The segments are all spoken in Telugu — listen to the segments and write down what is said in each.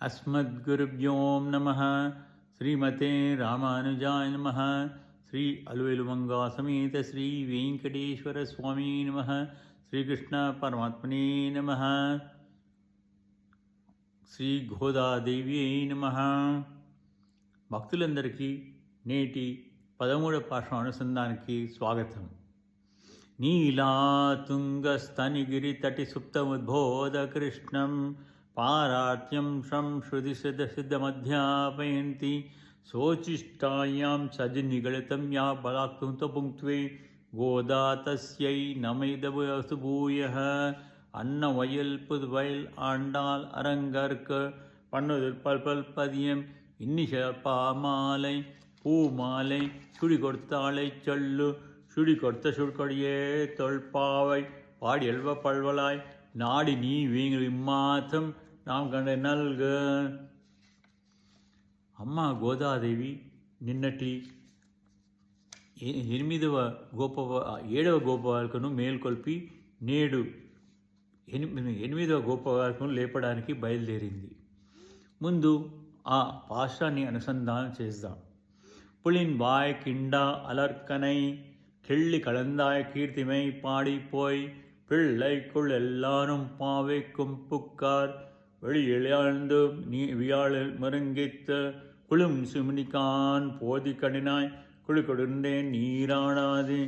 अस्मद्गुरुभ्यो नमः। श्रीमते रामानुजाय नमः। श्री अलवेलुमंगा समेत श्री वेंकटेश्वर स्वामी नमः। श्रीकृष्ण परमात्मने नमः। శ్రీ గోదాదేవి నమః. భక్తులందరికీ నేటి 13వ పాఠం అనుసంధానానికి స్వాగతం. నీలాతుంగస్తనిగిరితటి సుప్తముద్బోధ కృష్ణం పారార్త్యం సంశ్రుతిసిద్ధమధ్యాపయంతి శోచిష్టాయాం సజనిగళితం యా బలాక్తుంతో పుంక్త్వే గోదా తస్యై నమైదవసు భూయః. அன்னவயல் புதுவயல் ஆண்டாள் அரங்கற்க பண்ணுதல் பல்பல்பதியம் இன்னிசப்பாமாலை பூமாலை சுடி கொடுத்தாளை சொல்லு சுடி கொடுத்த சுடுகொடியே தொல்பாவை பாடி எழுவ பல்வலாய் நாடி நீ வீங்கு இம்மாத்தம் நாம் கண்ட நல்க. అమ్మ గోదాదేవి నిన్నటి 7వ గోపబాలికను మేల్కొల్పి నేడు 8వ గోపబాలికను లేపడానికి బయలుదేరింది. ముందు ఆ పాశాన్ని అనుసంధానం చేద్దాం. పులిన్ వాయ్ కిండా అలర్కనై కెళ్ళి కళందాయ కీర్తిమై పాడిపోయి பிள்ளைக்குள் எல்லாரும் பாவைக்கும் புக்கார் வெளியிழந்து நீ வியாழ் மருங்கித்த குளும் சிமினிக்கான் போதி கடினாய் குழு கொடுந்தேன் நீராடாது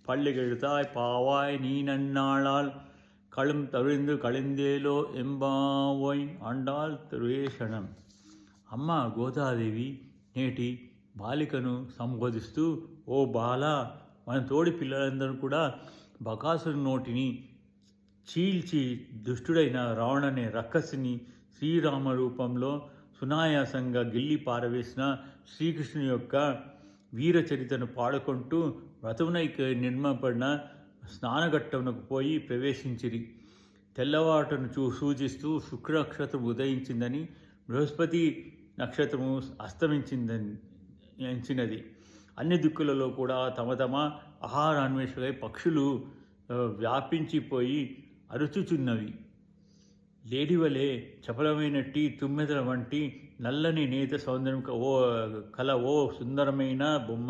பள்ளி கெழுத்தாய் பாவாய் நீ நன்னாளால் కళం తవిందు కళిందేలో ఎంబావోయ్ అండాల్ త్రివేషణం. అమ్మ గోదాదేవి నేటి బాలికను సంబోధిస్తూ, ఓ బాల, మన తోడి పిల్లలందరూ కూడా బకాసుని నోటిని చీల్చి దుష్టుడైన రావణనే రక్కసిని శ్రీరామ రూపంలో సునాయాసంగా గిల్లి పారవేసిన శ్రీకృష్ణుని యొక్క వీరచరితను పాడుకుంటూ వ్రతమునైక నిర్మపడిన స్నానఘట్టమునకు పోయి ప్రవేశించిరి. తెల్లవాటను సూచిస్తూ శుక్ర నక్షత్రం ఉదయించిందని, బృహస్పతి నక్షత్రము అస్తమించినది. అన్ని దిక్కులలో కూడా తమ తమ ఆహారాన్వేషణై పక్షులు వ్యాపించిపోయి అరుచుచున్నవి. లేడివలే చపలమైనట్టి తుమ్మెదల వంటి నల్లని నేత సౌందర్యం ఓ సుందరమైన బొమ్మ,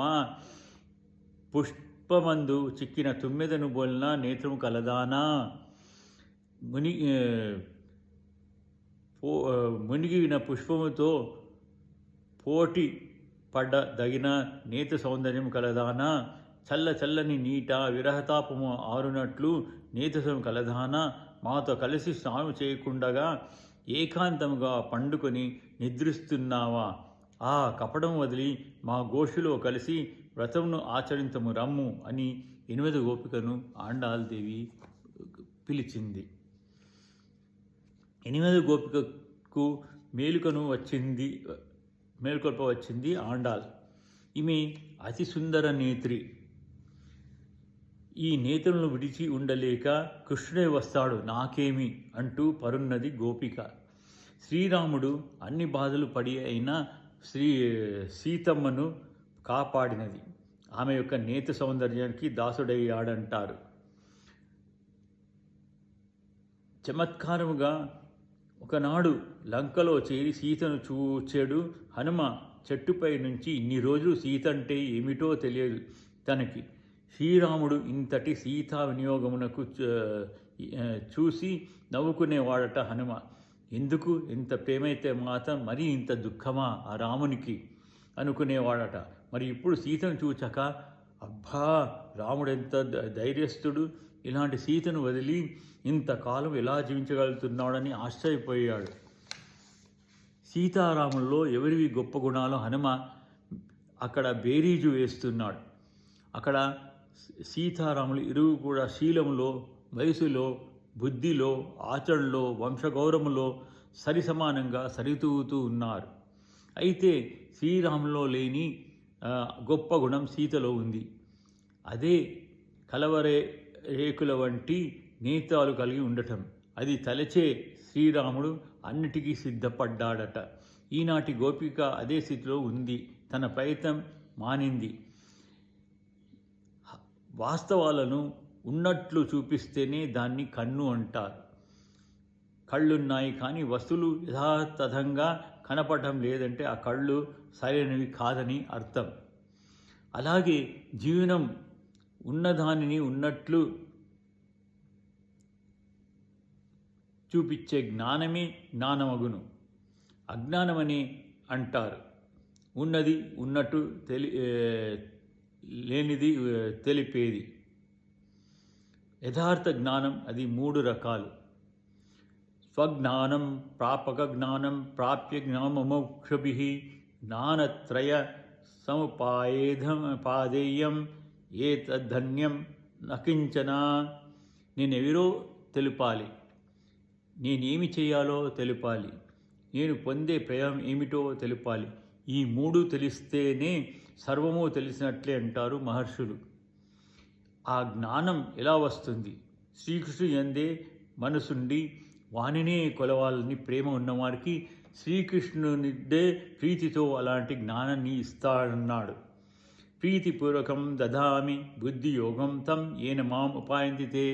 పుష్పమందు చిక్కిన తుమ్మెదను బోలిన నేత్రము కలదానా, మునిగిన పుష్పముతో పోటీ పడ్డదగిన నేత సౌందర్యం కలదానా, చల్లని నీట విరహతాపము ఆరునట్లు నేతసం కలదానా, మాతో కలిసి స్నానం చేయకుండగా ఏకాంతముగా పండుకొని నిద్రిస్తున్నావా? ఆ కపడం వదిలి మా గోషులో కలిసి వ్రతమును ఆచరించము రమ్ము అని 8వ గోపికను ఆండాళ్ దేవి పిలిచింది. 8వ గోపికకు మేలుకొల్ప వచ్చింది ఆండాళ్. ఈమె అతి సుందర నేత్రి. ఈ నేత్రులను విడిచి ఉండలేక కృష్ణుడే వస్తాడు నాకేమి అంటూ పరున్నది గోపిక. శ్రీరాముడు అన్ని బాధలు పడి అయినా సీతమ్మను కాపాడినది. ఆమె యొక్క నేత సౌందర్యానికి దాసుడయ్యాడంటారు. చమత్కారముగా ఒకనాడు లంకలో చేరి సీతను చూచాడు హనుమ. చెట్టుపై నుంచి ఇన్ని రోజులు సీత అంటే ఏమిటో తెలియదు తనకి. శ్రీరాముడు ఇంతటి సీతా వినియోగమునకు చూసి నవ్వుకునేవాడట హనుమ. ఎందుకు ఇంత ప్రేమైతే మాత్రం మరీ ఇంత దుఃఖమా ఆ రామునికి అనుకునేవాడట. మరి ఇప్పుడు సీతను చూచాక అబ్బా, రాముడెంత ధైర్యస్తుడు, ఇలాంటి సీతను వదిలి ఇంతకాలం ఎలా జీవించగలుగుతున్నాడని ఆశ్చర్యపోయాడు. సీతారాముల్లో ఎవరివి గొప్ప గుణాలు హనుమ అక్కడ బేరీజు వేస్తున్నాడు. అక్కడ సీతారాములు ఇరువు కూడా శీలంలో, వయసులో, బుద్ధిలో, ఆచరణలో, వంశగౌరవంలో సరిసమానంగా సరితూగుతూ ఉన్నారు. అయితే శ్రీరాములో లేని గొప్ప గుణం సీతలో ఉంది. అదే రేకుల వంటి నేత్రాలు కలిగి ఉండటం. అది తలచే శ్రీరాముడు అన్నిటికీ సిద్ధపడ్డాడట. ఈనాటి గోపిక అదే స్థితిలో ఉంది. తన ప్రయత్నం మానింది. వాస్తవాలను ఉన్నట్లు చూపిస్తేనే దాన్ని కన్ను అంటారు. కళ్ళున్నాయి కానీ వస్తువులు యథాతథంగా కనపడటం లేదంటే ఆ కళ్ళు సరైనవి కాదని అర్థం. అలాగే జీవనం ఉన్నదానిని ఉన్నట్లు చూపించే జ్ఞానమే జ్ఞానమగును. అజ్ఞానమని అంటారు ఉన్నది ఉన్నట్టు లేనిది తెలిపేది. యథార్థ జ్ఞానం అది 3 రకాలు. స్వజ్ఞానం, ప్రాపక జ్ఞానం, ప్రాప్య జ్ఞానమోక్షభిః జ్ఞానత్రయ సముపాదేయం ఏతద్ధన్యం నకించన. నేనెవరో తెలుపాలి, నేనేమి చేయాలో తెలుపాలి, నేను పొందే ప్రయోజనం ఏమిటో తెలుపాలి. ఈ 3 తెలిస్తేనే సర్వము తెలిసినట్లే అంటారు మహర్షులు. ఆ జ్ఞానం ఎలా వస్తుంది? శ్రీకృష్ణుడు యందే మనసుండి వానినే కొలవాలని ప్రేమ ఉన్నవారికి శ్రీకృష్ణునిదే ప్రీతితో అలాంటి జ్ఞానాన్ని ఇస్తాడన్నాడు. ప్రీతిపూర్వకం దదామి బుద్ధియోగం తం ఏన మాం ఉపాయంతితే.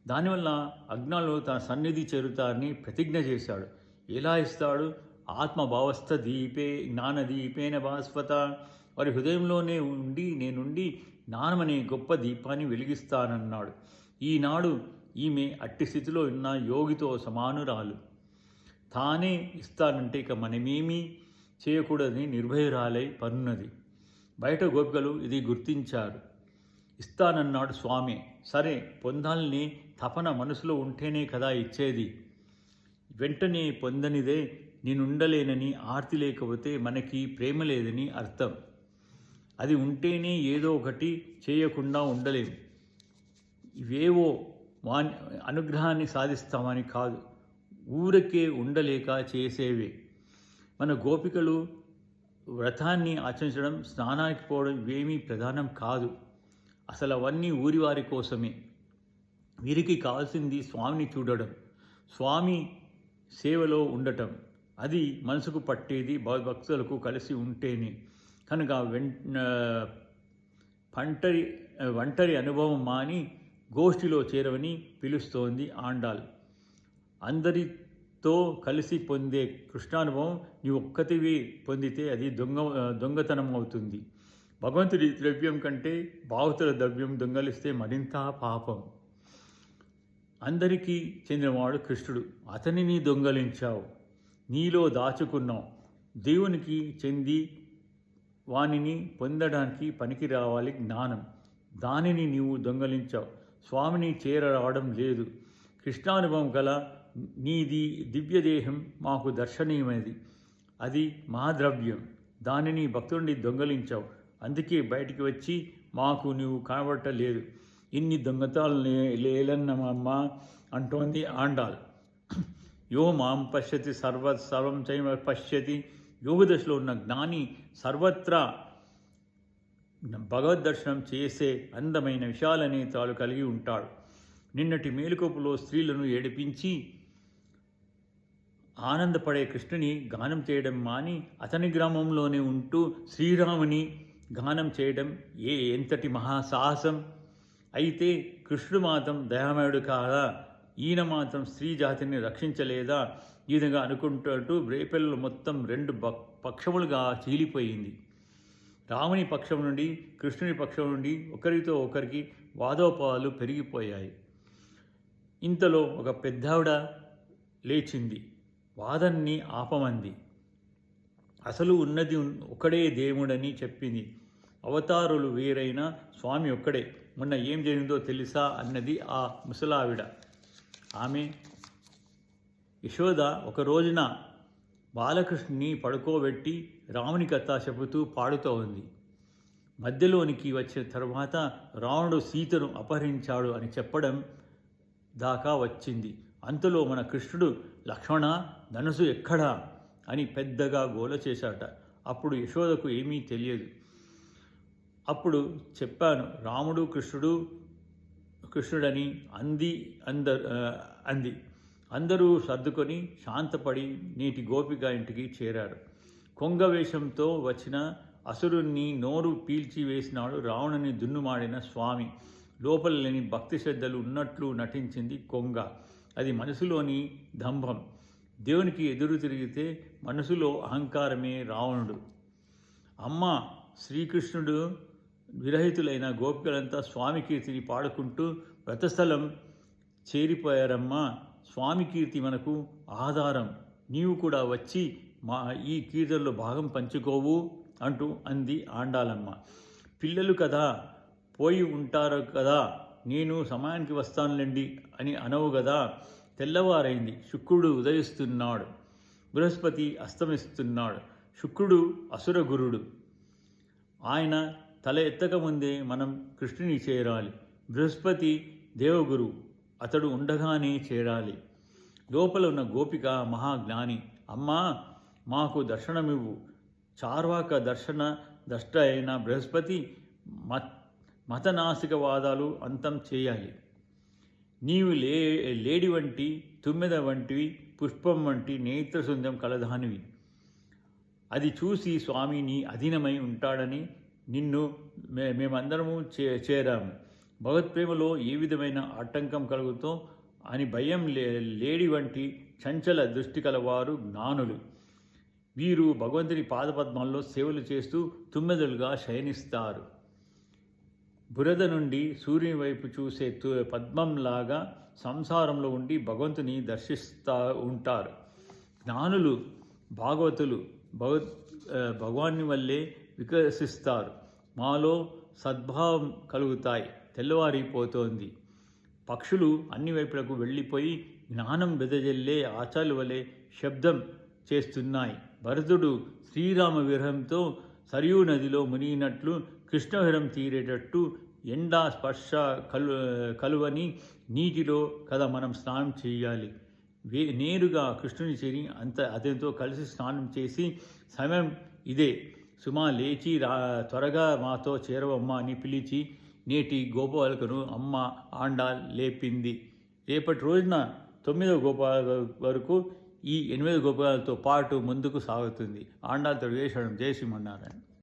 దానివల్ల అజ్ఞానులు తన సన్నిధి చేరుతారని ప్రతిజ్ఞ చేశాడు. ఎలా ఇస్తాడు? ఆత్మభావస్థ దీపే జ్ఞానదీపేన భాస్వత. వారి హృదయంలోనే నేనుండి జ్ఞానమనే గొప్ప దీపాన్ని వెలిగిస్తానన్నాడు. ఈనాడు ఈమె అట్టి స్థితిలో ఉన్న యోగితో సమానురాలు. తానే ఇస్తానంటే ఇక మనమేమీ చేయకూడదని నిర్భయురాలై పన్నున్నది. బయట గోపికలు ఇది గుర్తించారు. ఇస్తానన్నాడు స్వామి. సరే, పొందాలని తపన మనసులో ఉంటేనే కదా ఇచ్చేది. వెంటనే పొందనిదే నేనుండలేనని ఆర్తి లేకపోతే మనకి ప్రేమ లేదని అర్థం. అది ఉంటేనే ఏదో ఒకటి చేయకుండా ఉండలేం. ఇవేవో అనుగ్రహాన్ని సాధిస్తామని కాదు, ఊరకే ఉండలేక చేసేవే. మన గోపికలు వ్రతాన్ని ఆచరించడం, స్నానానికి పోవడం ఇవేమీ ప్రధానం కాదు. అసలు అవన్నీ ఊరివారి కోసమే. వీరికి కావాల్సింది స్వామిని చూడడం, స్వామి సేవలో ఉండటం. అది మనసుకు పట్టేది భక్తులకు కలిసి ఉంటేనే. కనుక ఒంటరి అనుభవం మాని గోష్ఠిలో చేరవని పిలుస్తోంది ఆండాల్. అందరితో కలిసి పొందే కృష్ణానుభవం నీ ఒక్కటివి పొందితే అది దొంగతనం అవుతుంది. భగవంతుడి ద్రవ్యం కంటే బాహుతుల ద్రవ్యం దొంగలిస్తే మరింత పాపం. అందరికీ చెందినవాడు కృష్ణుడు. అతనిని దొంగలించావు, నీలో దాచుకున్నావు. దేవునికి చెంది వానిని పొందడానికి పనికి రావాలి జ్ఞానం. దానిని నీవు దొంగలించావు. స్వామిని చేరరావడం లేదు. కృష్ణానుభవం గల నీది దివ్యదేహం మాకు దర్శనీయమైనది. అది మహాద్రవ్యం. దానిని భక్తుడిని దొంగలించావు. అందుకే బయటికి వచ్చి మాకు నీవు కనబడటలేదు. ఇన్ని దొంగతాలు లేలన్నమ్మ అంటోంది ఆండాల్. యో మాం పశ్యతి సర్వం చైవ పశ్యతి. యోగదశలో ఉన్న జ్ఞాని సర్వత్రా భగవద్దర్శనం చేసే అందమైన విశాల నేత్రాలు కలిగి ఉంటాడు. నిన్నటి మేలుకొపులో స్త్రీలను ఏడిపించి ఆనందపడే కృష్ణుని గానం చేయడం మాని అతని గ్రామంలోనే ఉంటూ శ్రీరాముని గానం చేయడం ఎంతటి మహాసాహసం! అయితే కృష్ణుడు మాత్రం దయామయుడు కాదా? ఈయన మాత్రం స్త్రీ జాతిని రక్షించలేదా? ఈ విధంగా అనుకుంటూ రేపెల్లు మొత్తం 2 పక్షములుగా చీలిపోయింది. రాముని పక్షం నుండి కృష్ణుని పక్షం నుండి ఒకరితో ఒకరికి వాదోపాలు పెరిగిపోయాయి. ఇంతలో ఒక పెద్దావిడ లేచింది. వాదన్ని ఆపమంది. అసలు ఉన్నది ఒకడే దేవుడని చెప్పింది. అవతారులు వేరైనా స్వామి ఒక్కడే. మొన్న ఏం జరిగిందో తెలుసా అన్నది ఆ ముసలావిడ. ఆమె యశోద ఒక రోజున బాలకృష్ణుని పడుకోబెట్టి రాముని కథ చెబుతూ పాడుతూ ఉంది. మధ్యలోనికి వచ్చిన తర్వాత రావణుడు సీతను అపహరించాడు అని చెప్పడం దాకా వచ్చింది. అంతలో మన కృష్ణుడు లక్ష్మణ ధనుసు ఎక్కడా అని పెద్దగా గోల చేశాట. అప్పుడు యశోదకు ఏమీ తెలియదు. అప్పుడు చెప్పాను, రాముడు కృష్ణుడని అంది. అందరూ సర్దుకొని శాంతపడి నేటి గోపిక ఇంటికి చేరారు. కొంగవేషంతో వచ్చిన అసురుణ్ణి నోరు పీల్చి వేసినాడు రావణుని దున్నుమాడిన స్వామి. లోపల లేని భక్తి శ్రద్ధలు ఉన్నట్లు నటించింది కొంగ. అది మనసులోని దంభం. దేవునికి ఎదురు తిరిగితే మనసులో అహంకారమే రావణుడు. అమ్మ శ్రీకృష్ణుడు విరహితులైన గోపికలంతా స్వామి కీర్తిని పాడుకుంటూ వ్రతస్థలం చేరిపోయారమ్మా. స్వామి కీర్తి మనకు ఆధారం. నీవు కూడా వచ్చి మా ఈ కీర్తనలో భాగం పంచుకోవు అంటూ అంది ఆండాలమ్మ. పిల్లలు కదా, పోయి ఉంటారు కదా, నేను సమయానికి వస్తానులేండి అని అనవు కదా. తెల్లవారైంది. శుక్రుడు ఉదయిస్తున్నాడు, బృహస్పతి అస్తమిస్తున్నాడు. శుక్రుడు అసురగురుడు. ఆయన తల ఎత్తకముందే మనం కృష్ణుని చేరాలి. బృహస్పతి దేవగురు, అతడు ఉండగానే చేరాలి. లోపల ఉన్న గోపిక మహాజ్ఞాని. అమ్మా, మాకు దర్శనమివ్వు. చార్వాక దష్ట అయిన బృహస్పతి మతనాసికవాదాలు అంతం చేయాలి. నీవు లేడి వంటి, తుమ్మెద వంటివి, పుష్పం వంటి నేత్రశుందం కలదానివి. అది చూసి స్వామి నీ అధీనమై ఉంటాడని నిన్ను మేమందరము చేరాము. భగవత్ప్రేమలో ఏ విధమైన ఆటంకం కలుగుతో అని భయం లేడి వంటి చంచల దృష్టి కలవారు జ్ఞానులు. వీరు భగవంతుని పాదపద్మాల్లో సేవలు చేస్తూ తుమ్మెదలుగా శయనిస్తారు. బురద నుండి సూర్యుని వైపు చూసే పద్మంలాగా సంసారంలో ఉండి భగవంతుని దర్శిస్తూ ఉంటారు. జ్ఞానులు, భాగవతులు భగవాన్ని వల్లే వికసిస్తారు. మాలో సద్భావం కలుగుతాయి. తెల్లవారిపోతోంది. పక్షులు అన్ని వైపులకు వెళ్ళిపోయి జ్ఞానం వెదజల్లే ఆచార్యుల వలె శబ్దం చేస్తున్నాయి. భరతుడు శ్రీరామ విరహంతో సరియూ నదిలో మునిగినట్లు కృష్ణవిరహం తీరేటట్టు ఎండా స్పర్శ కలువని నీటిలో కదా మనం స్నానం చేయాలి. నేరుగా కృష్ణుని చేరి అతనితో కలిసి స్నానం చేసి సమయం ఇదే. సుమా లేచి త్వరగా మాతో చేరవమ్మా అని పిలిచి నేటి గోపాలకును అమ్మ ఆండాల్ లేపింది. రేపటి రోజున 9వ గోపాల వరకు ఈ 8 గోపాలతో పాటు ముందుకు సాగుతుంది. ఆండాల్ తొడిగేశ్వరం. జై శ్రీమన్నారాయణ.